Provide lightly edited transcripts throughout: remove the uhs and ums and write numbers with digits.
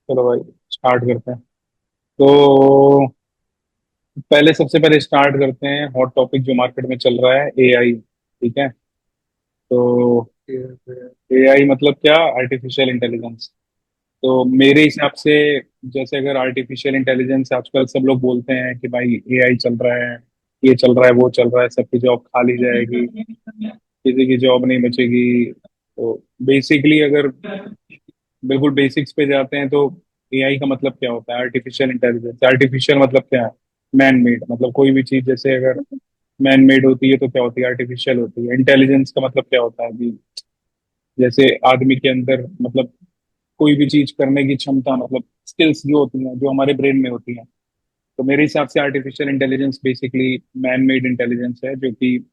चलो भाई, स्टार्ट करते हैं। तो पहले, सबसे पहले स्टार्ट करते हैं हॉट टॉपिक जो मार्केट में चल रहा है, एआई। ठीक है। तो एआई मतलब क्या? Artificial intelligence. तो मेरे हिसाब से, जैसे अगर आर्टिफिशियल इंटेलिजेंस आजकल सब लोग बोलते हैं कि भाई एआई चल रहा है, ये चल रहा है, वो चल रहा है, सबकी जॉब खा ली जाएगी, किसी की जॉब नहीं बचेगी। तो बेसिकली अगर बिल्कुल बेसिक्स पे जाते हैं तो एआई का मतलब क्या होता है? Artificial intelligence. आर्टिफिशियल मतलब क्या है? Man made. मतलब कोई भी चीज जैसे अगर मैन मेड होती है तो क्या होती है? आर्टिफिशियल होती है। इंटेलिजेंस का मतलब क्या होता है कि जैसे आदमी के अंदर, मतलब कोई भी चीज करने की क्षमता, मतलब स्किल्स जो होती हैं, जो हमारे ब्रेन में होती हैं। तो मेरे हिसाब से artificial intelligence basically man made intelligence है, जो कि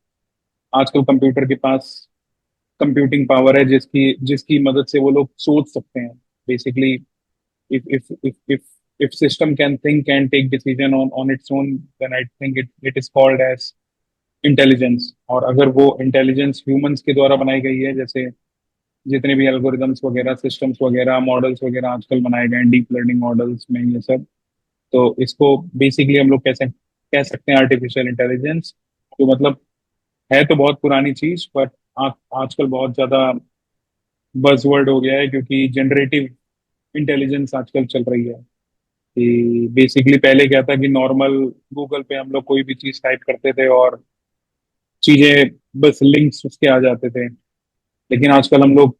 आजकल कंप्यूटर के पास कंप्यूटिंग पावर है, जिसकी जिसकी मदद से वो लोग सोच सकते हैं। Basically if if if if if system can think and take decision on its own, then I think it is called as intelligence। और अगर वो इंटेलिजेंस ह्यूमंस के द्वारा बनाई गई है, जैसे जितने भी एल्गोरिदम्स वगैरह, सिस्टम्स वगैरह, मॉडल्स वगैरह आजकल बनाए गए हैं डीप लर्निंग मॉडल्स में, ये सब, तो इसको बेसिकली हम लोग कैसे कह सकते हैं? Artificial intelligence. तो मतलब है तो बहुत पुरानी चीज, बट आजकल बहुत ज्यादा बजवर्ड हो गया है, क्योंकि जनरेटिव इंटेलिजेंस आजकल चल रही है। कि बेसिकली पहले क्या था कि नॉर्मल गूगल पे हम लोग कोई भी चीज टाइप करते थे और चीजें बस लिंक्स उसके आ जाते थे। लेकिन आजकल हम लोग,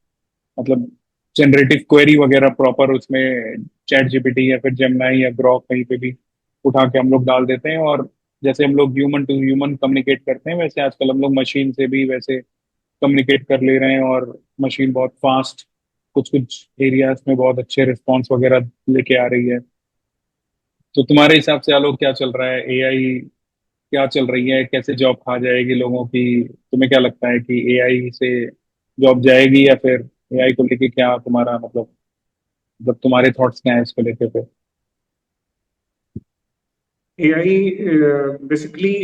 मतलब जनरेटिव क्वेरी वगैरह प्रॉपर उसमें चैट जीपीटी या फिर जेमिनाई या ग्रॉक कहीं पे भी उठा के हम लोग डाल देते हैं, और जैसे हम लोग ह्यूमन टू ह्यूमन कम्युनिकेट करते हैं, वैसे आजकल हम लोग मशीन से भी वैसे कम्युनिकेट कर ले रहे हैं। और मशीन बहुत फास्ट, कुछ कुछ एरियाज में बहुत अच्छे रिस्पॉन्स वगैरह लेके आ रही है। तो तुम्हारे हिसाब से आलोक, क्या चल रहा है? एआई क्या चल रही है? कैसे जॉब खा जाएगी लोगों की? तुम्हें क्या लगता है कि एआई से जॉब जाएगी, या फिर एआई को लेके क्या तुम्हारा मतलब तुम्हारे थॉट्स क्या हैं इसको लेके फिर? एआई बेसिकली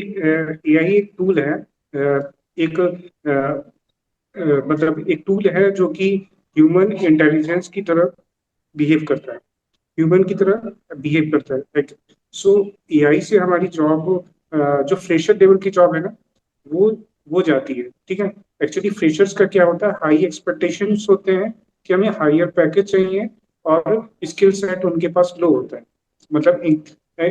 एआई एक टूल है। एक मतलब एक टूल है जो कि ह्यूमन इंटेलिजेंस की तरह बिहेव करता है। ह्यूमन की तरह बिहेव करता है, राइट। सो एआई से हमारी जॉब, जो फ्रेशर लेवल की जॉब है ना, वो वो जाती है, ठीक है। एक्चुअली फ्रेशर्स का क्या होता है, हाई एक्सपेक्टेशंस होते हैं कि हमें हायर पैकेज चाहिए, और स्किल सेट उनके पास लो होता है। मतलब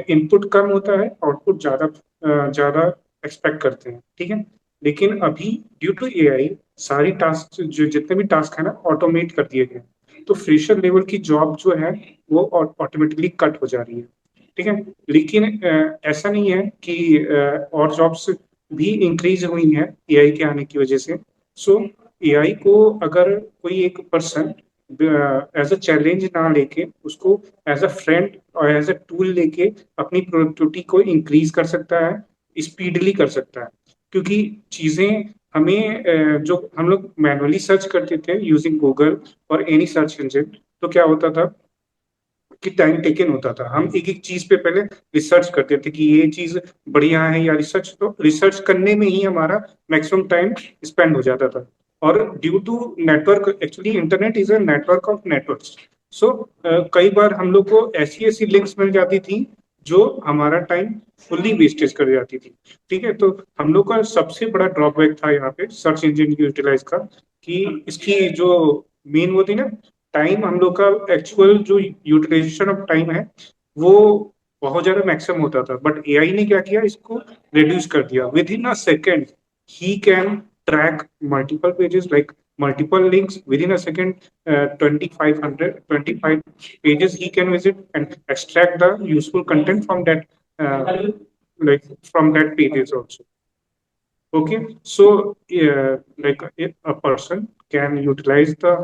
इनपुट कम होता है, आउटपुट ज्यादा एक्सपेक्ट करते हैं, ठीक है। लेकिन अभी ड्यू टू एआई सारी टास्क, जो जितने भी टास्क है ना, ऑटोमेट कर दिए गए हैं। तो फ्रेशर लेवल की जॉब जो है वो ऑटोमेटिकली कट हो जा रही है, ठीक है। लेकिन ऐसा नहीं है कि और जॉब्स भी इंक्रीज हुई हैं एआई के आने की वजह से। सो एआई को अगर कोई एक पर्सन एज अ चैलेंज ना लेके, उसको एज अ फ्रेंड और एज अ टूल लेके अपनी प्रोडक्टिविटी को इंक्रीज कर सकता है, स्पीडली कर सकता है। क्योंकि चीजें हमें जो हम लोग मैनुअली सर्च करते थे यूजिंग गूगल और एनी सर्च इंजन, तो क्या होता था कि टाइम टेकन होता था। हम एक एक चीज पे पहले रिसर्च करते थे कि ये चीज बढ़िया है या रिसर्च, तो रिसर्च करने में ही हमारा मैक्सिमम टाइम स्पेंड हो जाता था। और due to network, actually internet is a network of networks. So कई बार हम लोग को ऐसी ऐसी लिंक्स मिल जाती थी जो हमारा टाइम फुल्ली वेस्टेज कर जाती थी, ठीक है। तो हम लोग का सबसे बड़ा ड्रॉबैक था यहाँ पे सर्च इंजन यूटिलाइज का, कि इसकी जो मेन वो थी ना, टाइम हम लोग का एक्चुअल जो यूटिलाइजेशन ऑफ टाइम है वो बहुत ज्यादा मैक्सिमम होता था। बट एआई ने क्या किया, इसको रिड्यूस कर दिया। With in a second he can track multiple pages, like multiple links within a second, 25 pages he can visit and extract the useful content from that, like from that pages also. Okay, so like a person can utilize the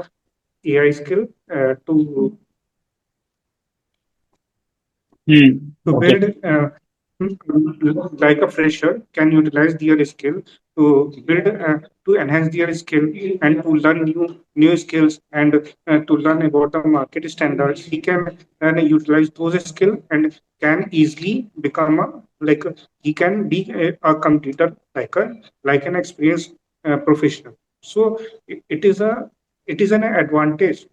AI skill to okay. build, like a fresher can utilize their skill to build, to enhance their skill and to learn new skills, and to learn about the market standards. He can utilize those skills and can easily become a, like he can be a completer, like an experienced professional. So it is a it is an advantage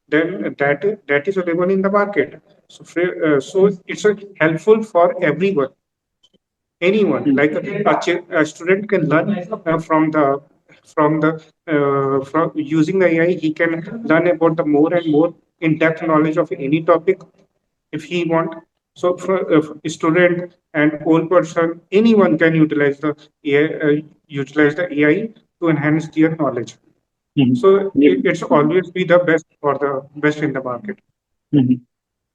then that is available in the market. So it's helpful for everyone, anyone. Like a student can learn from using the AI. He can learn about the more and more in-depth knowledge of any topic if he want. So for a student and old person, anyone can utilize the AI to enhance their knowledge. So ये it's always be the best for the best in the market. हम्म,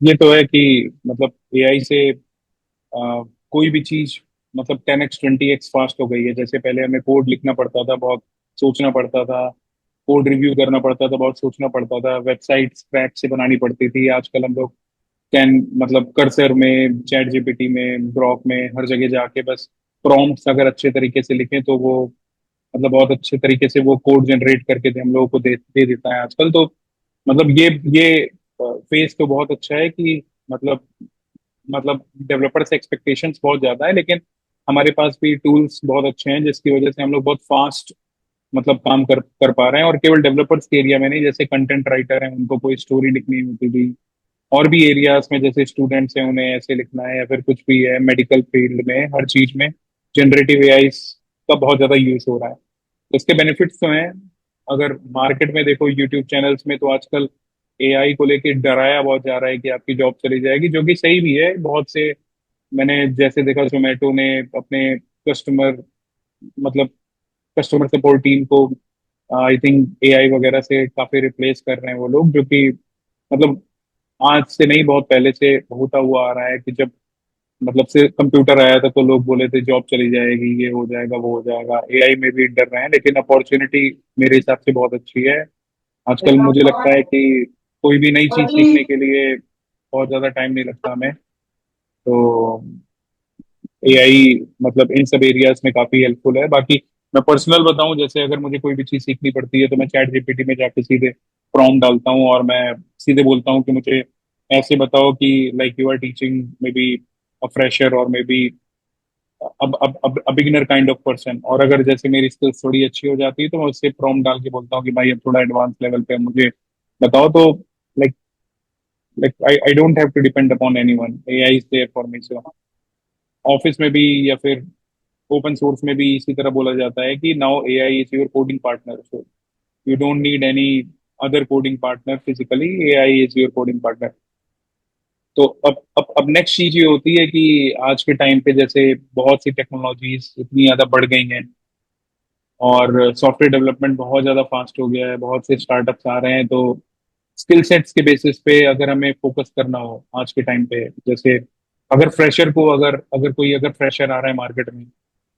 ये तो है कि मतलब AI से कोई भी चीज मतलब 10x 20x फास्ट हो गई है। जैसे पहले हमें कोड लिखना पड़ता था, बहुत सोचना पड़ता था, कोड रिव्यू करना पड़ता था, बहुत सोचना पड़ता था, वेबसाइट स्क्रैच से बनानी पड़ती थी। आजकल हम लोग कैन मतलब कर्सर में, चैट जीपीटी में, ग्रॉक में, हर जगह जाके बस प्रॉम्प्ट्स अगर अच्छे तरीके से लिखें तो वो मतलब बहुत अच्छे तरीके से वो कोड जनरेट करके हम लोगों को दे देता है आजकल। तो मतलब ये फेस तो बहुत अच्छा है कि मतलब डेवलपर से एक्सपेक्टेशंस बहुत ज्यादा है, लेकिन हमारे पास भी टूल्स बहुत अच्छे हैं जिसकी वजह से हम लोग बहुत फास्ट मतलब काम कर पा रहे हैं। और केवल डेवलपर्स के एरिया में नहीं, जैसे कंटेंट राइटर हैं उनको कोई स्टोरी लिखनी होती थी, और भी एरियाज में जैसे स्टूडेंट्स हैं उन्हें ऐसे लिखना है, या फिर कुछ भी है मेडिकल फील्ड में, हर चीज में जनरेटिव एआई का बहुत ज्यादा यूज हो रहा है। तो इसके बेनिफिट्स तो हैं। अगर मार्केट में देखो यूट्यूब चैनल्स में तो आजकल एआई को लेके डराया बहुत जा रहा है कि आपकी जॉब चली जाएगी, जो कि सही भी है बहुत से। मैंने जैसे देखा जोमेटो ने अपने कस्टमर मतलब कस्टमर सपोर्ट टीम को आई थिंक एआई वगैरह से काफी रिप्लेस कर रहे हैं वो लोग, जो कि मतलब आज से नहीं बहुत पहले से होता हुआ आ रहा है कि जब मतलब से कंप्यूटर आया था तो लोग बोले थे जॉब चली जाएगी, ये हो जाएगा, वो हो जाएगा। एआई में भी डर रहे हैं, लेकिन अपॉर्चुनिटी मेरे हिसाब से बहुत अच्छी है। आजकल मुझे लगता है कि कोई भी नई चीज सीखने के लिए बहुत ज्यादा टाइम नहीं लगता हमें। तो एआई मतलब इन सब एरियाज में काफी हेल्पफुल है। बाकी मैं पर्सनल बताऊं, जैसे अगर मुझे कोई भी चीज सीखनी पड़ती है तो मैं चैट जीपीटी में जाके सीधे प्रॉम्प्ट डालता हूँ और मैं सीधे बोलता हूँ कि मुझे ऐसे बताओ कि like you are teaching maybe a fresher और मे बी अब बिगिनर काइंड ऑफ पर्सन। और अगर जैसे मेरी स्किल्स थोड़ी अच्छी हो जाती है तो मैं उससे प्रॉम्प्ट डाल के बोलता हूँ कि भाई अब थोड़ा एडवांस लेवल पे मुझे बताओ। तो like like I don't have to depend upon anyone, AI is there for me. So office में भी या फिर ओपन सोर्स में भी इसी तरह बोला जाता है कि now AI is your coding partner, so you don't need any other coding partner physically, AI is your coding partner. तो अब नेक्स्ट चीज ये होती है कि आज के टाइम पे जैसे बहुत सी टेक्नोलॉजीज इतनी ज्यादा बढ़ गई हैं और सॉफ्टवेयर डेवलपमेंट बहुत ज्यादा फास्ट हो गया है, बहुत से स्टार्टअप्स आ रहे हैं। तो स्किल सेट्स के बेसिस पे अगर हमें फोकस करना हो आज के टाइम पे, जैसे अगर फ्रेशर को अगर अगर कोई अगर फ्रेशर आ रहा है मार्केट में,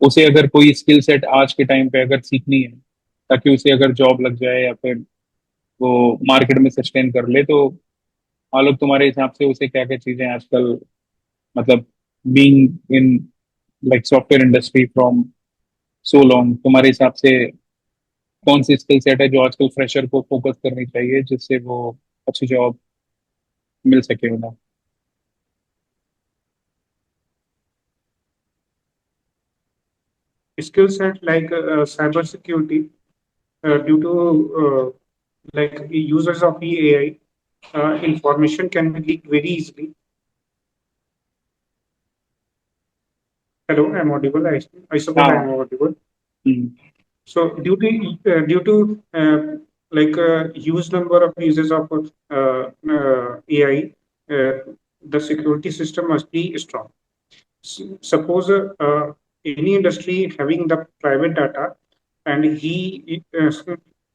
उसे अगर कोई स्किल सेट आज के टाइम पे अगर सीखनी है ताकि उसे अगर जॉब लग जाए या फिर वो मार्केट में सस्टेन कर ले, तो आलोक तुम्हारे हिसाब से उसे क्या क्या चीजें आजकल मतलब being in like software industry from so long, तुम्हारे हिसाब से कौन सी स्किल सेट है जो आजकल फ्रेशर को फोकस करनी चाहिए जिससे वो अच्छी जॉब मिल सके उन्हें? Skill set like cyber security due to like users of the AI, information can be leaked very easily. Hello, I'm audible. I suppose हाँ। I'm audible. Hmm. So due to like huge number of users of AI, the security system must be strong. Suppose any industry having the private data, and he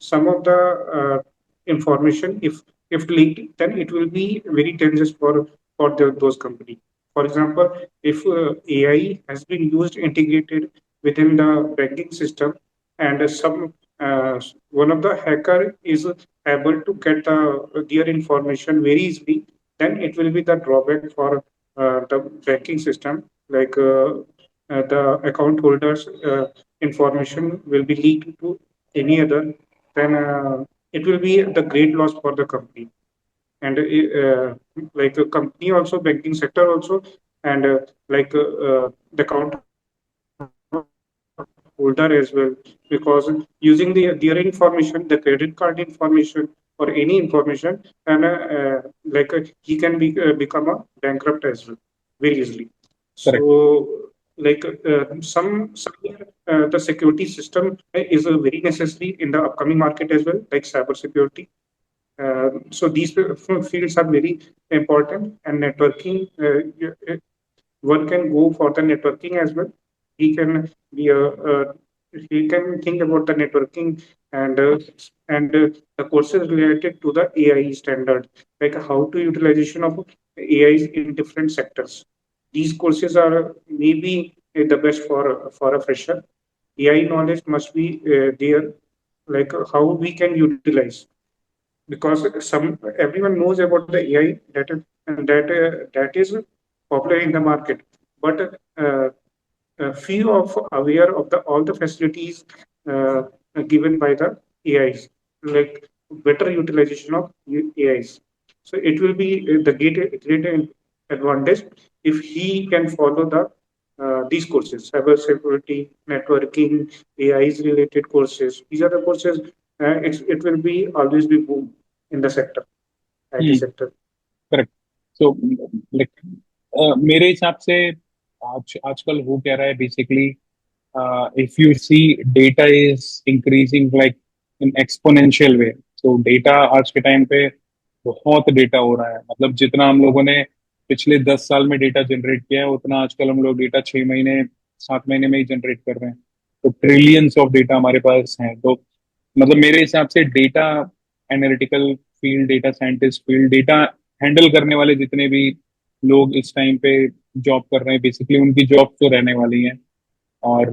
some of the information, if leaked, then it will be very dangerous for those company. For example, if AI has been used integrated within the banking system, and some one of the hacker is able to get their information very easily, then it will be the drawback for the banking system. Like the account holders information will be leaked to any other, then it will be the great loss for the company. And like the company also, banking sector also, and like the account older as well, because using their information, the credit card information or any information, and he can become a bankrupt as well very easily. Correct. So somewhere the security system is very necessary in the upcoming market as well, like cyber security. So these fields are very important, and networking. One can go for the networking as well. He can be he can think about the networking and the courses related to the AI standard, like how to utilization of AIs in different sectors. These courses are maybe the best for a fresher. AI knowledge must be there, like how we can utilize, because some everyone knows about the AI that is popular in the market, but few of aware of the all the facilities uh, given by the AIs, like better utilization of AIs. So it will be the great advantage if he can follow the these courses, cyber security, networking, AIs related courses. These are the courses. It will be always be boom in the sector, IT hmm. sector. Correct. So like मेरे हिसाब से आजकल हो क्या रहा है basically, if you see data is increasing like in exponential way. So data आज के टाइम पे बहुत डेटा हो रहा है. मतलब जितना हम लोगों ने पिछले 10 साल में डेटा जनरेट किया है उतना आजकल हम लोग डेटा 6 महीने 7 महीने में ही जनरेट कर रहे हैं. तो ट्रिलियंस ऑफ डेटा हमारे पास है. तो मतलब मेरे हिसाब से data analytical field, data scientist field, data handle करने वाले जितने भी लोग इस टाइम पे जॉब कर रहे हैं बेसिकली उनकी जॉब तो रहने वाली हैं. और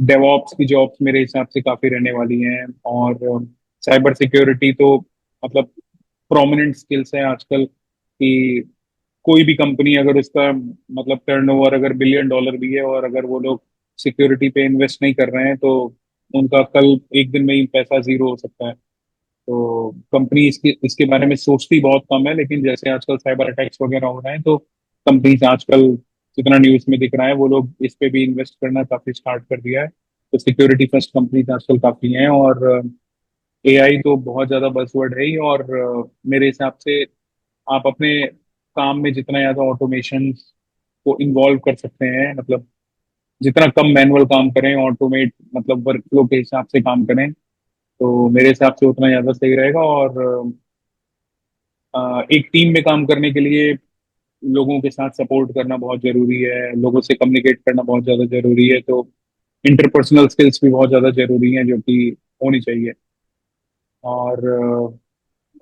डेवऑप्स की जॉब्स मेरे हिसाब से काफी रहने वाली हैं. और साइबर सिक्योरिटी तो मतलब प्रोमिनेंट स्किल्स है आजकल कि कोई भी कंपनी अगर उसका मतलब टर्नओवर अगर $1 बिलियन भी है और अगर वो लोग सिक्योरिटी पे इन्वेस्ट नहीं कर रहे हैं तो उनका कल एक दिन में ही पैसा जीरो हो सकता है. तो कंपनी इसके इसके बारे में सोचती बहुत कम है. लेकिन जैसे आजकल साइबर अटैक्स वगैरह हो रहे हैं तो कंपनीज आजकल जितना न्यूज में दिख रहा है वो लोग इस पे भी इन्वेस्ट करना काफी स्टार्ट कर दिया है. तो सिक्योरिटी फर्स्ट कंपनीज आजकल काफी हैं. और एआई तो बहुत ज्यादा बज़वर्ड है ही. और मेरे हिसाब से आप अपने काम में जितना ज्यादा ऑटोमेशन को इन्वॉल्व कर सकते हैं, मतलब जितना कम मैनुअल काम करें, ऑटोमेट मतलब वर्कफ्लो के हिसाब से काम करें तो मेरे हिसाब से उतना ज्यादा सही रहेगा. और एक टीम में काम करने के लिए लोगों के साथ सपोर्ट करना बहुत जरूरी है, लोगों से कम्युनिकेट करना बहुत ज्यादा जरूरी है. तो इंटरपर्सनल स्किल्स भी बहुत ज्यादा जरूरी हैं जो कि होनी चाहिए. और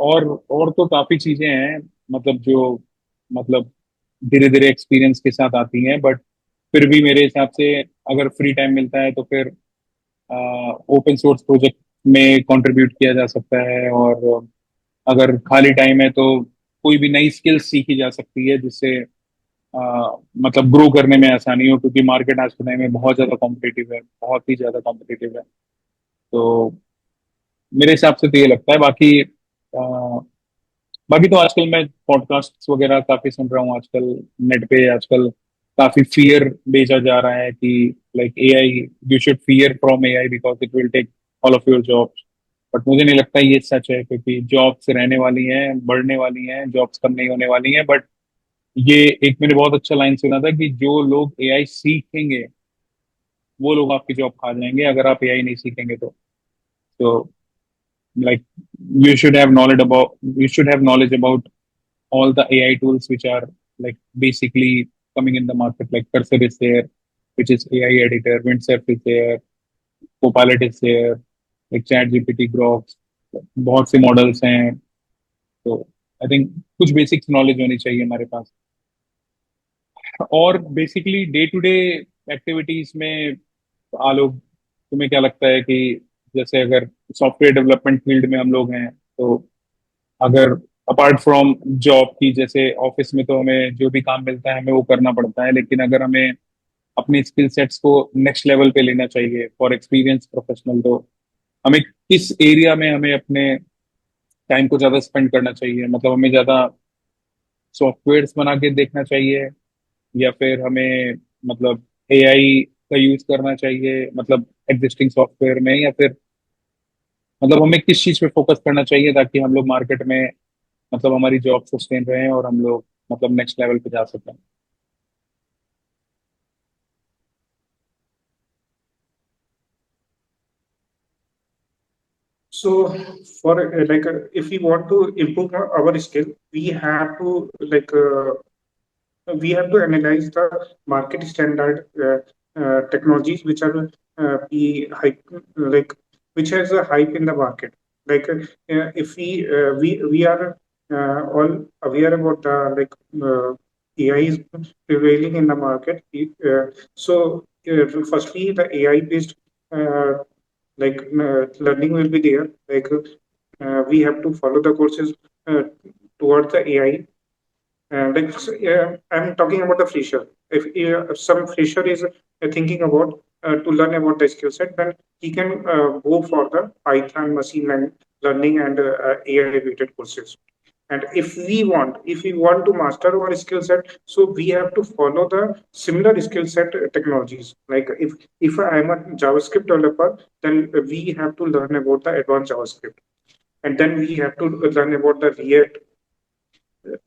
और तो काफी चीजें हैं मतलब जो मतलब धीरे धीरे एक्सपीरियंस के साथ आती हैं. बट फिर भी मेरे हिसाब से अगर फ्री टाइम मिलता है तो फिर ओपन सोर्स प्रोजेक्ट में कंट्रीब्यूट किया जा सकता है. और अगर खाली टाइम है तो कोई भी नई स्किल्स सीखी जा सकती है जिससे मतलब ग्रो करने में आसानी हो, क्योंकि मार्केट आज के टाइम में बहुत ज्यादा कॉम्पिटिटिव है, बहुत ही ज्यादा कॉम्पिटिटिव है. तो मेरे हिसाब से तो ये लगता है. बाकी तो आजकल मैं पॉडकास्ट वगैरह काफी सुन रहा हूँ आजकल. नेट पे आजकल काफी फियर भेजा जा रहा है कि like AI, you should fear from AI because it will take all of your jobs. But मुझे नहीं लगता ये सच है, क्योंकि जॉब्स रहने वाली हैं, बढ़ने वाली हैं, जॉब्स कम नहीं होने वाली हैं. बट ये एक मैंने बहुत अच्छा लाइन सुना था कि जो लोग एआई सीखेंगे वो लोग आपकी जॉब खा जाएंगे अगर आप एआई नहीं सीखेंगे तो like you should have knowledge about all the AI tools which are like basically coming in the market. Like Cursor is there, which is AI editor. Windsurf is there. Copilot is there. Like ChatGPT, Grok, बहुत से models हैं. तो I think कुछ basics knowledge होनी चाहिए हमारे पास. और basically day to day activities में आलोक, तुम्हें क्या लगता है कि जैसे अगर सॉफ्टवेयर डेवलपमेंट फील्ड में हम लोग हैं तो अगर अपार्ट फ्रॉम जॉब की, जैसे ऑफिस में तो हमें जो भी काम मिलता है हमें वो करना पड़ता है, लेकिन अगर हमें अपनी स्किल सेट्स को नेक्स्ट लेवल पे लेना चाहिए फॉर एक्सपीरियंस प्रोफेशनल, तो हमें किस एरिया में हमें अपने टाइम को ज्यादा स्पेंड करना चाहिए? मतलब हमें ज्यादा सॉफ्टवेयर्स बना के देखना चाहिए या फिर हमें मतलब एआई का यूज करना चाहिए? मतलब एग्जिस्टिंग सॉफ्टवेयर में, या फिर मतलब हमें किस चीज पे फोकस करना चाहिए ताकि हम लोग मार्केट में मतलब हमारी जॉब सस्टेन रहे और हम लोग मतलब नेक्स्ट लेवल पे जा सकें? So for if we want to improve our skill, we have to analyze the market standard technologies which are be hype like which has a hype in the market. If we are all aware about the AI is prevailing in the market. Firstly, the AI based uh, learning will be there. We have to follow the courses towards the AI. I'm talking about the fresher. If some fresher is thinking about to learn about the skill set, then he can go for the Python, learning, and AI related courses. And if we want to master our skill set, so we have to follow the similar skill set technologies. If I am a JavaScript developer, then we have to learn about the advanced JavaScript, and then we have to learn about the React,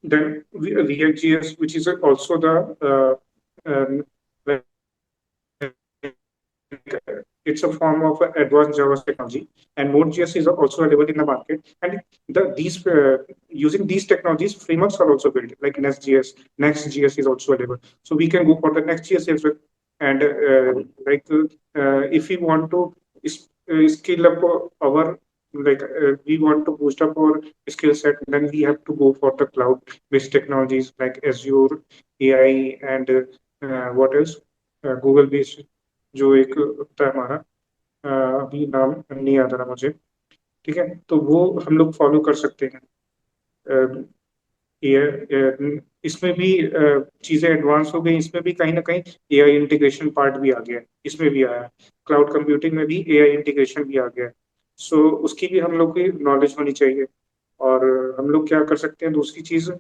then React.js, which is also the like it's a form of advanced JavaScript technology, and Node.js is also available in the market. And these using these technologies, frameworks are also built like Next.js. Next.js is also available, so we can go for the Next.js as well. And if we want to scale up our we want to boost up our skill set, then we have to go for the cloud-based technologies like Azure, AI, and what else? Google-based जो एक होता है हमारा अभी नाम नहीं याद आ रहा मुझे। ठीक है, तो वो हम लोग फॉलो कर सकते हैं। अ, ये इसमें भी चीजें एडवांस हो गई, इसमें भी कहीं ना कहीं एआई इंटीग्रेशन पार्ट भी आ गया है, इसमें भी आया है। क्लाउड कंप्यूटिंग में भी एआई इंटीग्रेशन भी आ गया है। सो उसकी भी हम लोग की नॉलेज होनी चाहिए। और हम लोग क्या कर सकते हैं, दूसरी चीज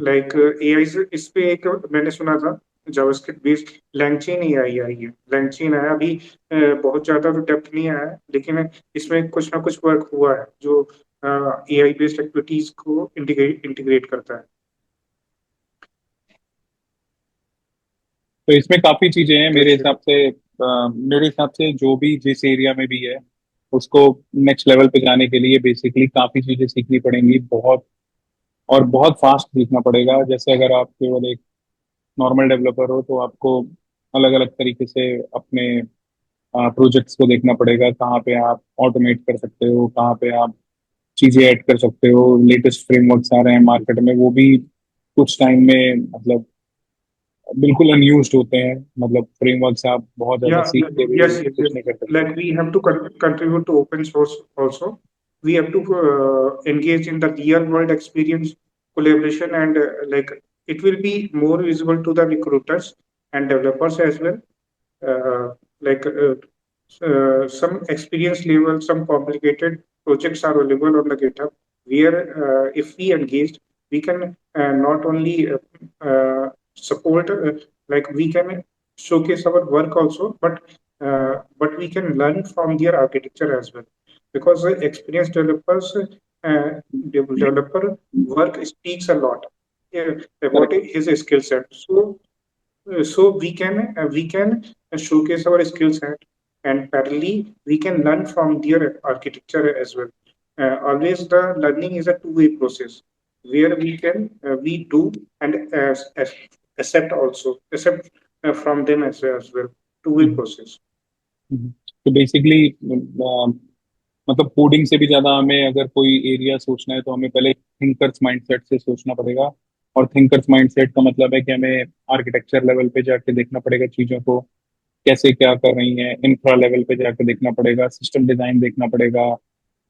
लाइक एआई इस पे एक मैंने सुना था जावास्क्रिप्ट बेस्ड लैंगचेन एआई आई है। लैंगचेन आया अभी, बहुत ज्यादा तो डेप्थ नहीं आया है, लेकिन इसमें कुछ ना कुछ वर्क हुआ है जो एआई बेस्ड एक्टिविटीज को इंटीग्रेट करता है। तो इसमें काफी चीजें हैं मेरे कैसे? हिसाब से। मेरे हिसाब से जो भी जिस एरिया में भी है उसको नेक्स्ट लेवल पे जाने के लिए बेसिकली काफी चीजें सीखनी पड़ेंगी, बहुत, और बहुत फास्ट सीखना पड़ेगा। जैसे अगर आप केवल एक नॉर्मल डेवलपर हो तो आपको अलग अलग तरीके से अपने प्रोजेक्ट्स को देखना पड़ेगा, कहाँ पे आप ऑटोमेट कर सकते हो, कहाँ पे आप चीजें ऐड कर सकते हो। लेटेस्ट फ्रेमवर्क्स आ रहे हैं मार्केट में, वो भी कुछ टाइम में मतलब बिल्कुल अनयूज्ड होते हैं। मतलब फ्रेमवर्क्स आप बहुत ज्यादा Yeah, सीख के भी yes, yes, कुछ yes. नहीं कर सकते। Like we have to contribute to open source also. We have to engage in the real world experience collaboration, and it will be more visible to the recruiters and developers as well. Uh, like some experience level, some complicated projects are available on the GitHub where if we engaged, we can not only support, we can showcase our work also, but we can learn from their architecture as well, because experienced developers developer work speaks a lot about correct. his skill set. So we can showcase our skill set, and parallelly we can learn from their architecture as well. Always the learning is a two-way process where we do and accept from them as well. Two-way process. तो basically मतलब coding से भी ज्यादा हमें अगर कोई area सोचना है तो हमें पहले थिंकर्स माइंडसेट से सोचना पड़ेगा। और थिंकर्स माइंडसेट का मतलब है कि हमें आर्किटेक्चर लेवल पे जाके देखना पड़ेगा चीजों को कैसे क्या कर रही हैं, इंफ्रा लेवल पे जाके देखना पड़ेगा, सिस्टम डिजाइन देखना पड़ेगा,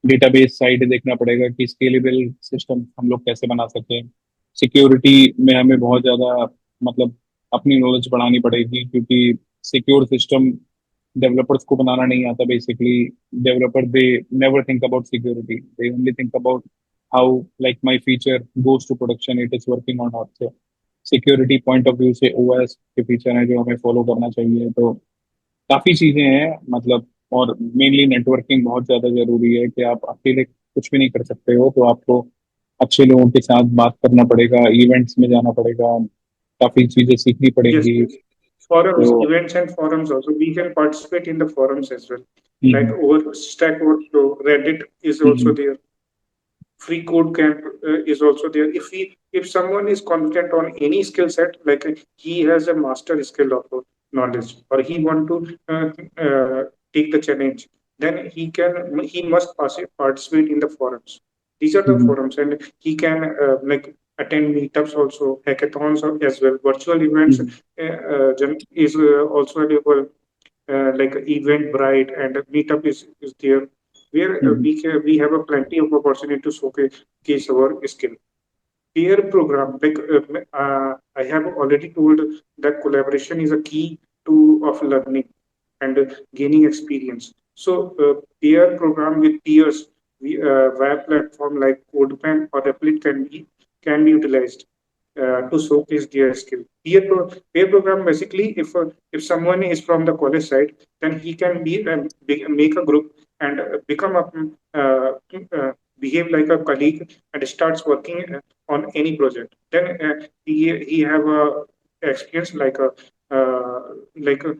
डेटाबेस साइड देखना पड़ेगा कि स्केलेबल सिस्टम हम लोग कैसे बना सकें। सिक्योरिटी में हमें बहुत ज्यादा मतलब अपनी नॉलेज बढ़ानी पड़ेगी, क्योंकि सिक्योर सिस्टम डेवलपर्स को बनाना नहीं आता basically. Developer they never think about security, they only think about how like my feature goes to production, it is working on not. So security point of view से OS के feature हैं जो हमें follow करना चाहिए। तो काफी चीजें हैं मतलब। और मेनली नेटवर्किंग बहुत ज्यादा जरूरी है कि आप अकेले कुछ भी नहीं कर सकते हो, तो आपको अच्छे लोगों के साथ बात करना पड़ेगा, इवेंट्स में जाना पड़ेगा, काफी चीजें सीखनी Yes, पड़ेंगी। yes. Forums, तो events and forums also. We can participate in the forums as well. Like hmm, over Stack Overflow, Reddit is also hmm, there. Free Code Camp is also there. If someone is competent on any skill set, like he has a master skill of knowledge, or he want to take the challenge, then he must participate in the forums. These are the hmm, forums, and he can like attend meetups also, hackathons as well. Virtual events hmm, is also available, like Eventbrite and Meetup is there, where hmm, we have a plenty of opportunity to showcase our skill. Peer program, like I have already told that collaboration is a key to of learning and gaining experience. So peer program with peers, via platform like CodePen or Replit can be utilized to showcase their skill. Peer program basically, if someone is from the college side, then he can make a group and become a uh, uh, behave like a colleague and starts working on any project. Then he have a experience uh, like a,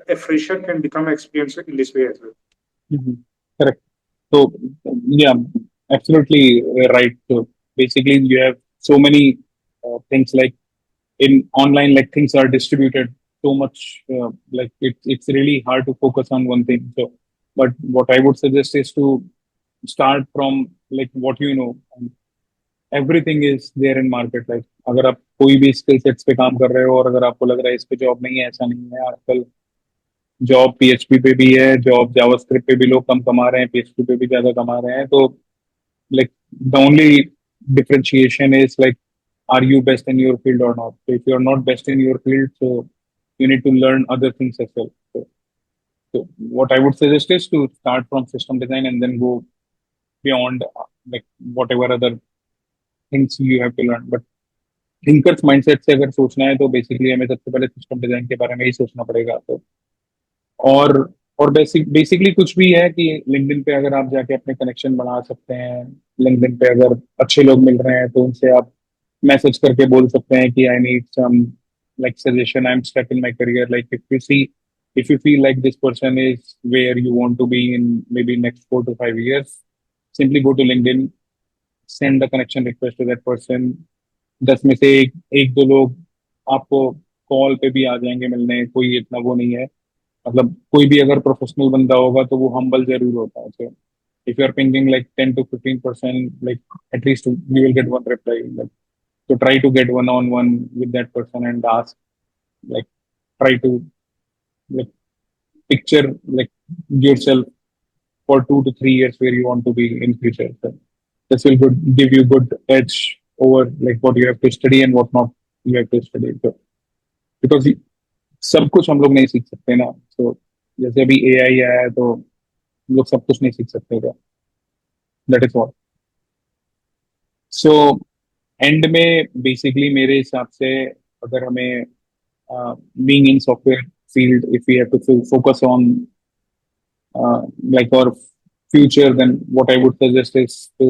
a fresher can become experienced in this way as well. Hmm. Correct. So yeah, absolutely right. So basically, you have so many things like in online, like things are distributed so much. Like it's really hard to focus on one thing. So, but what I would suggest is to start from like what you know. And everything is there in market. Like अगर आप कोई भी skill sets पे काम कर रहे हो और अगर आपको लग रहा है इस पे जॉब नहीं है, ऐसा नहीं है आजकल। जॉब पीएचपी पे भी है, जॉब जावास्क्रिप्ट पे भी लोग कम कमा रहे हैं, पीएचपी पे भी ज्यादा कमा रहे हैं। तो like the only differentiation is like, are you best in your field or not? So if you're not best in your field, so you need to learn other things as well. So what I would suggest is to start from system design and then go beyond like whatever other things you have to learn. But thinkers mindset से अगर सोचना है तो basically हमें सबसे पहले system design के बारे में ही सोचना पड़ेगा। तो और और बेसिकली कुछ भी है कि लिंक्डइन पे अगर आप जाके अपने कनेक्शन बना सकते हैं। लिंक्डइन पे अगर अच्छे लोग मिल रहे हैं तो उनसे आप मैसेज करके बोल सकते हैं कि I need some like suggestion, I am stuck in my career, like if you feel like this person is where you want to be in maybe next 4 to 5 years, simply go to LinkedIn, send the connection request to that person. 10 में से एक दो लोग आपको call पे भी आ जाएंगे मिलने, कोई इतना वो नहीं है। मतलब कोई भी अगर प्रोफेशनल बंदा होगा तो वो हम्बल जरूर होता है। So if you are pinging like 10 to 15%, like at least you will get one reply. Like so try to get one on one with that person and ask, like try to like picture like yourself for 2 to 3 years where you want to be in future. So this will give you good edge over like what you have to study and what not you have to study. So because सब कुछ हम लोग नहीं सीख सकते ना। तो जैसे अभी एआई आया है तो हम लोग सब कुछ नहीं सीख सकते थे। That is what. So and में बेसिकली मेरे हिसाब से अगर हमें being in software field, if we have to focus on like our future, then what I would suggest is to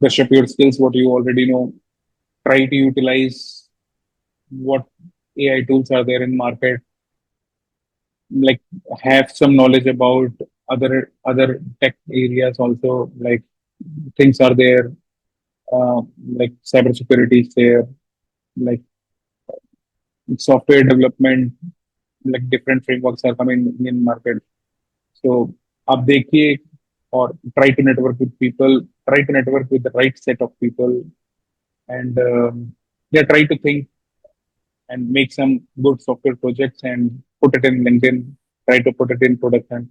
brush up your skills, what you already know. Try to utilize what AI tools are there in market. Like have some knowledge about other tech areas also. Like things are there, uh, like cybersecurity is there, like software development, like different frameworks are coming in market. So आप देखिए और try to network with people, try to network with the right set of people, and yeah, try to think and make some good software projects and put it in LinkedIn, try to put it in production.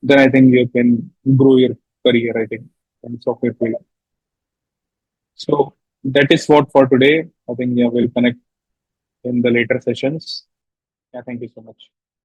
Then I think you can grow your career, I think, in software field. So that is what for today. I think yeah, we'll connect in the later sessions. Yeah, thank you so much.